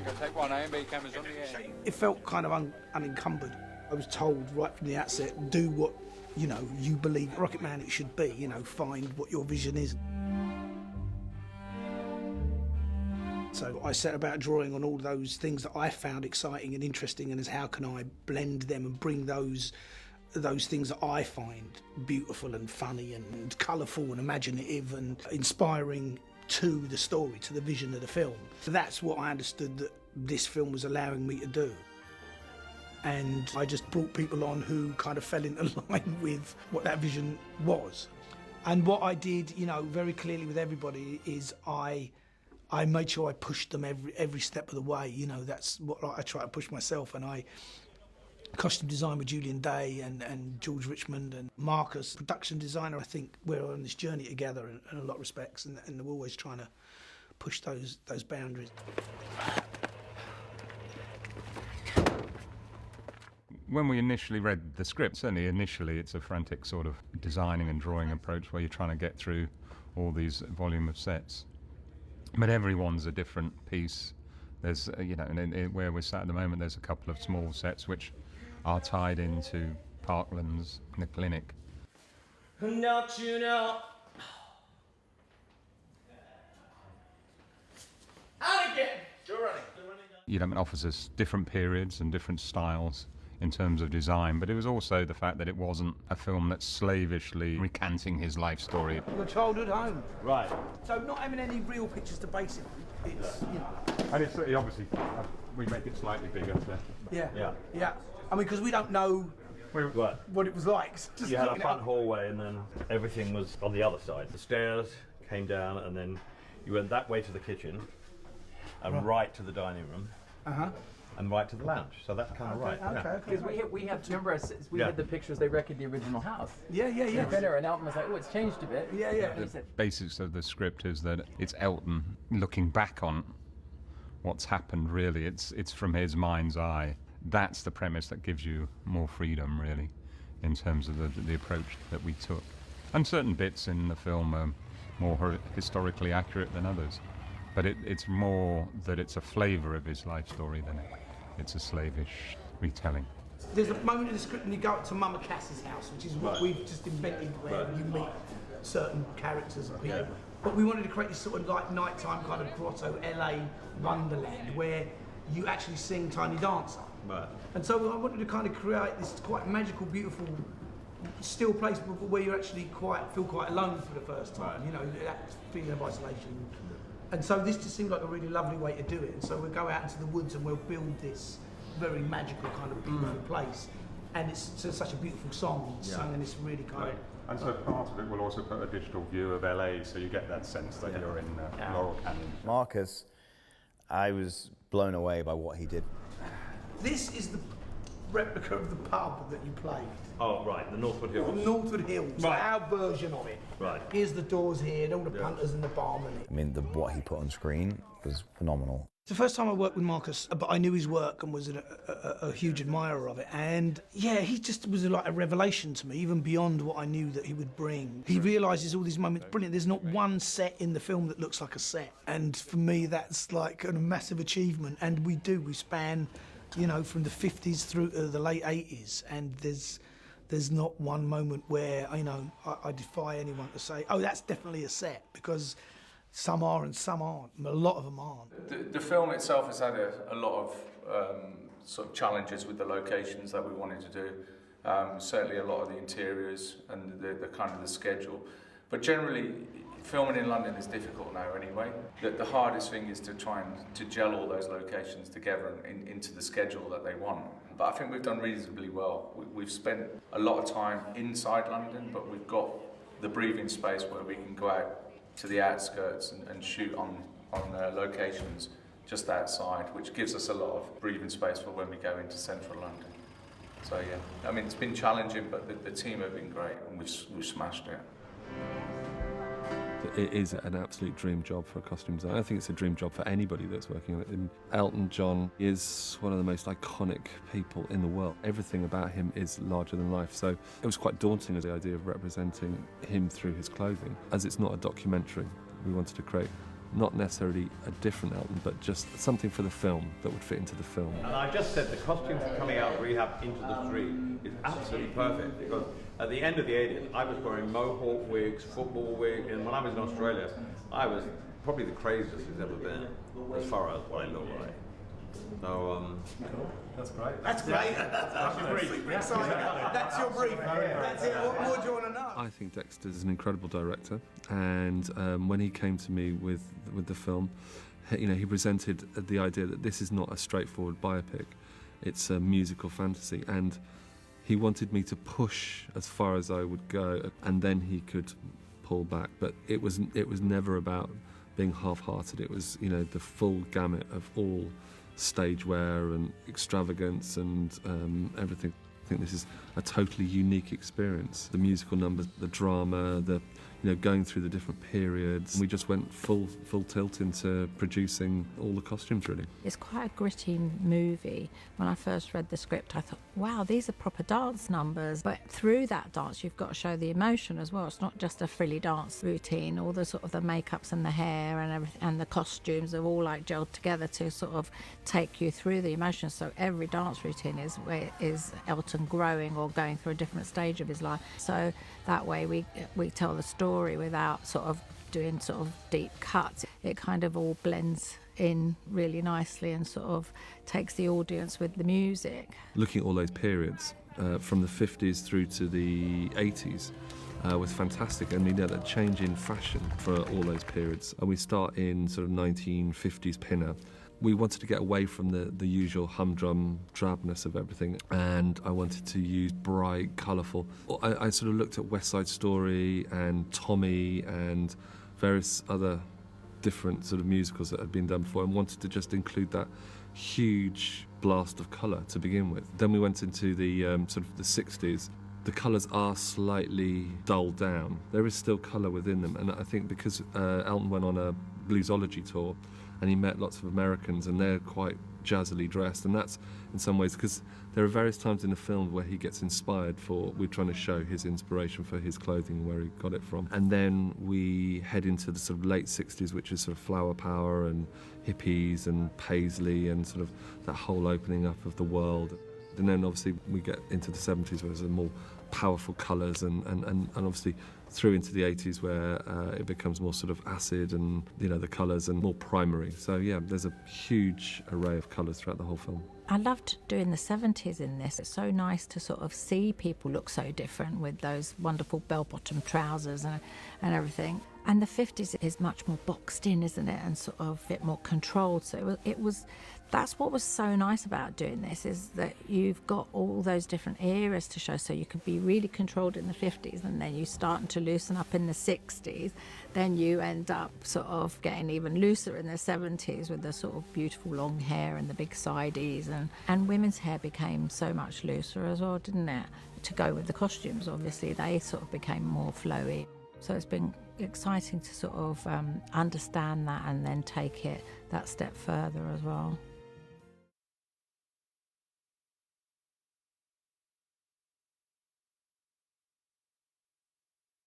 Tango, take one, A and B cameras on the air. It felt kind of unencumbered. I was told right from the outset, do what, you know, you believe Rocketman it should be, you know, find what your vision is. So I set about drawing on all those things that I found exciting and interesting, and as how can I blend them and bring those things that I find beautiful and funny and colourful and imaginative and inspiring to the story, to the vision of the film. So that's what I understood that this film was allowing me to do. And I just brought people on who kind of fell into line with what that vision was. And what I did, you know, very clearly with everybody is I made sure I pushed them every step of the way. You know, that's what I try to push myself. And I costume design with Julian and George Richmond and Marcus, production designer. I think we're on this journey together in a lot of respects, and we're always trying to push those boundaries. When we initially read the script, certainly initially it's a frantic sort of designing and drawing approach where you're trying to get through all these volume of sets. But everyone's a different piece. There's, you know, where we're sat at the moment, there's a couple of small sets which are tied into Parklands, the clinic. Don't you know? Out again! Still running. You know, it offers us different periods and different styles in terms of design, but it was also the fact that it wasn't a film that's slavishly recanting his life story. Your childhood home. Right. So not having any real pictures to base it on, it's, you know. And it's obviously, we make it slightly bigger. Yeah. I mean, because we don't know what it was like. Just you had a front hallway and then everything was on the other side. The stairs came down and then you went that way to the kitchen and right to the dining room. And right to the lounge, so that's kind of right. Okay. Because we have remember we had the pictures. They wrecked the original house. Yeah. And Elton was like, "Oh, it's changed a bit." Yeah. The basics of the script is that it's Elton looking back on what's happened. Really, it's from his mind's eye. That's the premise that gives you more freedom, really, in terms of the approach that we took. And certain bits in the film are more historically accurate than others. But it's more that it's a flavour of his life story than it's a slavish retelling. There's a moment in the script when you go up to Mama Cass's house, which is what we've just invented, where you meet certain characters and people. Yeah. But we wanted to create this sort of like nighttime kind of grotto LA wonderland where you actually sing Tiny Dancer. Right. And so I wanted to kind of create this quite magical, beautiful, still place where you actually feel quite alone for the first time. Right. You know, that feeling of isolation. And so this just seemed like a really lovely way to do it. And so we'll go out into the woods and we'll build this very magical kind of beautiful place. And it's such a beautiful song, sung in this really kind of... And so part of it will also put a digital view of LA, so you get that sense that you're in Laurel Canyon. Marcus, I was blown away by what he did. This is the replica of the pub that you played. Oh, right, the Northwood Hills. The Northwood Hills, right. Our version of it. Right. Here's the doors here, and all the punters and the barman. I mean, what he put on screen was phenomenal. It's the first time I worked with Marcus, but I knew his work and was a huge admirer of it. And yeah, he just was like a revelation to me, even beyond what I knew that he would bring. He realises all these moments, brilliant. There's not one set in the film that looks like a set. And for me, that's like a massive achievement. And we span, you know, from the 50s through to the late 80s. And there's not one moment where, you know, I defy anyone to say, oh, that's definitely a set, because some are and some aren't. A lot of them aren't. The film itself has had a lot of sort of challenges with the locations that we wanted to do. Certainly a lot of the interiors and the kind of the schedule. But generally, filming in London is difficult now anyway. The hardest thing is to try and to gel all those locations together into the schedule that they want. But I think we've done reasonably well. We've spent a lot of time inside London, but we've got the breathing space where we can go out to the outskirts and shoot on locations just outside, which gives us a lot of breathing space for when we go into central London. So yeah, I mean, it's been challenging, but the team have been great and we've smashed it. It is an absolute dream job for a costume designer. I think it's a dream job for anybody that's working on it. And Elton John is one of the most iconic people in the world. Everything about him is larger than life. So it was quite daunting as the idea of representing him through his clothing. As it's not a documentary, we wanted to create not necessarily a different Elton, but just something for the film that would fit into the film. And I just said the costume for coming out of rehab into the street is absolutely perfect, because at the end of the 80s, I was wearing mohawk wigs, football wigs, and when I was in Australia, I was probably the craziest there's ever been, as far as what I look like. So, That's great. That's great. That's your brief. That's your brief. That's it. What more do you want to know? I think Dexter's an incredible director, and when he came to me with the film, he presented the idea that this is not a straightforward biopic, it's a musical fantasy, and he wanted me to push as far as I would go, and then he could pull back. But it was never about being half-hearted. It was the full gamut of all stage wear and extravagance and everything. I think this is a totally unique experience. The musical numbers, the drama, going through the different periods. We just went full tilt into producing all the costumes, really. It's quite a gritty movie. When I first read the script, I thought, wow, these are proper dance numbers. But through that dance, you've got to show the emotion as well. It's not just a frilly dance routine. All the sort of the makeups and the hair and everything, and the costumes are all like gelled together to sort of take you through the emotions. So every dance routine is Elton growing or going through a different stage of his life. So that way we tell the story without sort of doing sort of deep cuts. It kind of all blends in really nicely and sort of takes the audience with the music. Looking at all those periods, from the 50s through to the 80s, was fantastic. And that change in fashion for all those periods. And we start in sort of 1950s pin-up. We wanted to get away from the usual humdrum drabness of everything, and I wanted to use bright, colourful. I sort of looked at West Side Story and Tommy and various other different sort of musicals that had been done before, and wanted to just include that huge blast of colour to begin with. Then we went into the sort of the 60s. The colours are slightly dulled down. There is still colour within them, and I think because Elton went on a bluesology tour, and he met lots of Americans, and they're quite jazzily dressed, and that's in some ways because there are various times in the film where he gets inspired we're trying to show his inspiration for his clothing and where he got it from. And then we head into the sort of late 60s, which is sort of flower power and hippies and Paisley and sort of that whole opening up of the world. And then obviously we get into the 70s where there's more powerful colours and obviously through into the 80s where it becomes more sort of acid and the colours and more primary. So yeah, there's a huge array of colours throughout the whole film. I loved doing the 70s in this. It's so nice to sort of see people look so different with those wonderful bell-bottom trousers and everything. And the 50s is much more boxed in, isn't it, and sort of a bit more controlled. So that's what was so nice about doing this, is that you've got all those different eras to show. So you could be really controlled in the 50s, and then you starting to loosen up in the 60s. Then you end up sort of getting even looser in the 70s with the sort of beautiful long hair and the big sideys. And women's hair became so much looser as well, didn't it? To go with the costumes, obviously, they sort of became more flowy. So it's been exciting to sort of understand that and then take it that step further as well.